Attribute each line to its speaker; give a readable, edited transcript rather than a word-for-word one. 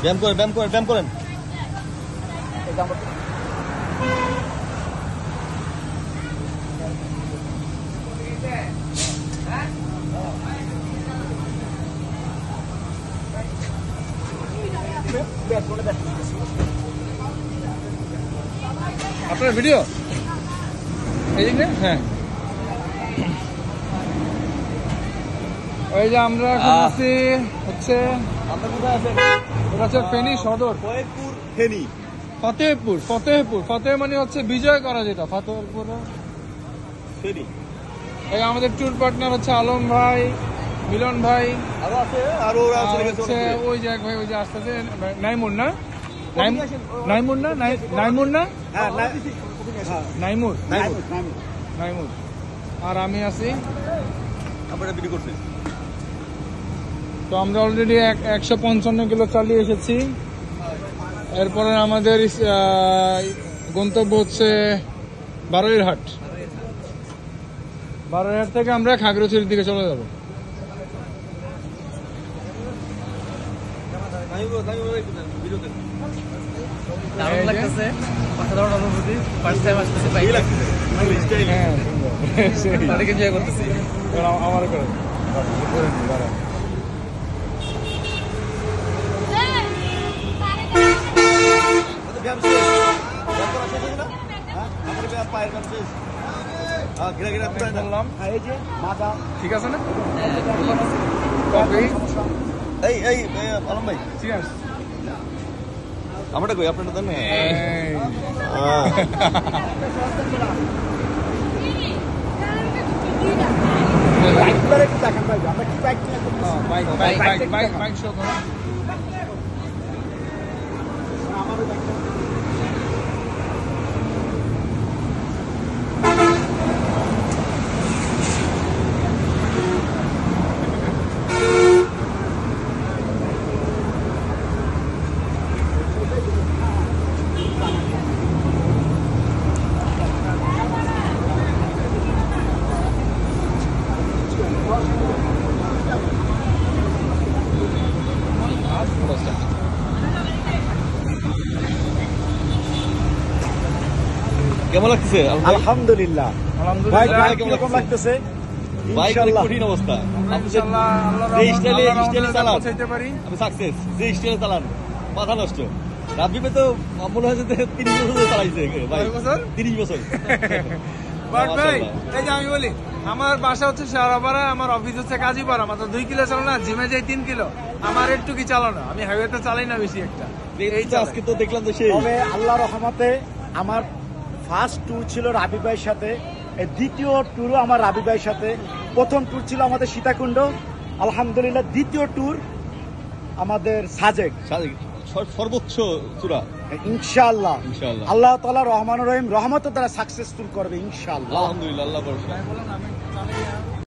Speaker 1: ব্যায়াম করেন, ব্যায়াম করেন, ব্যায়াম করেন।
Speaker 2: আপনার ভিডিও এই যে হ্যাঁ, ওই যে আমরা এখন আছি হচ্ছে ফেনী সদর,
Speaker 1: ফতেহপুর ফেনী,
Speaker 2: ফতেহপুর। ফতেহ মানে হচ্ছে বিজয় করা, যেটা ফতেহপুর
Speaker 1: ফেনী।
Speaker 2: এই আমাদের ট্যুর পার্টনার হচ্ছে আলম ভাই, মিলন ভাই,
Speaker 1: আরো আছে, আরো
Speaker 2: হচ্ছে ওই যে এক ভাই ওই যে আসতেছে নাইমুর না, নাইমুর না, নাইমুর না, নাইমুর, নাইমুর। আর আমি আছি।
Speaker 1: আপনারা ভিডিও করছি।
Speaker 2: তো আমরা অলরেডি 155 কিলো চালিয়ে এসেছি। এরপরে আমাদের গন্তব্য হচ্ছে বারোইরহাট। বারোইরহাট থেকে আমরা খাগড়াছড়ির দিকে চলে যাব। আমার করে ঠিক আছে না?
Speaker 1: এই আলম ভাই,
Speaker 2: ঠিক আছে।
Speaker 1: আমারটা কই, আপনারটা দেন না।
Speaker 2: বাইক শো করো।
Speaker 1: কেমন লাগতেছে?
Speaker 3: আলহামদুলিল্লাহ।
Speaker 1: কেমন লাগতেছে? কঠিন অবস্থা। আপনি সাকসেস, যে স্টাইলে চালান মাথা নষ্ট। রাব্বিবে তো মনে হয় যে 30 বছর চালাইছে ভাই, 30 বছর।
Speaker 2: ভাই এই যে আমি বলি, আমার বাসা হচ্ছে শেওড়াপাড়া, আমার অফিস হচ্ছে কাজীপাড়া, মাত্র 2 কিলো চালানো, জিমে যাই 3 কিলো। আমার একটু কি চালানো, আমি হাইওয়েতে চালাই না বেশি একটা।
Speaker 1: এই তো আজকে তো দেখলাম তো সেই।
Speaker 3: তবে আল্লাহর রহমতে আমার ফার্স্ট ট্যুর ছিল রাবি ভাইয়ের সাথে, দ্বিতীয় ট্যুরও আমার রাবি ভাইয়ের সাথে। প্রথম ট্যুর ছিল আমাদের সীতাকুণ্ড, আলহামদুলিল্লাহ। দ্বিতীয় ট্যুর আমাদের সাজেক,
Speaker 1: সর্বোচ্চ চূড়া।
Speaker 3: ইনশাআল্লাহ
Speaker 1: ইনশাআল্লাহ
Speaker 3: আল্লাহ তাআলা রহমান রহিম রহমতের দ্বারা সাকসেসফুল করবে ইনশাআল্লাহ।
Speaker 1: আলহামদুলিল্লাহ, আল্লাহ ভরসা।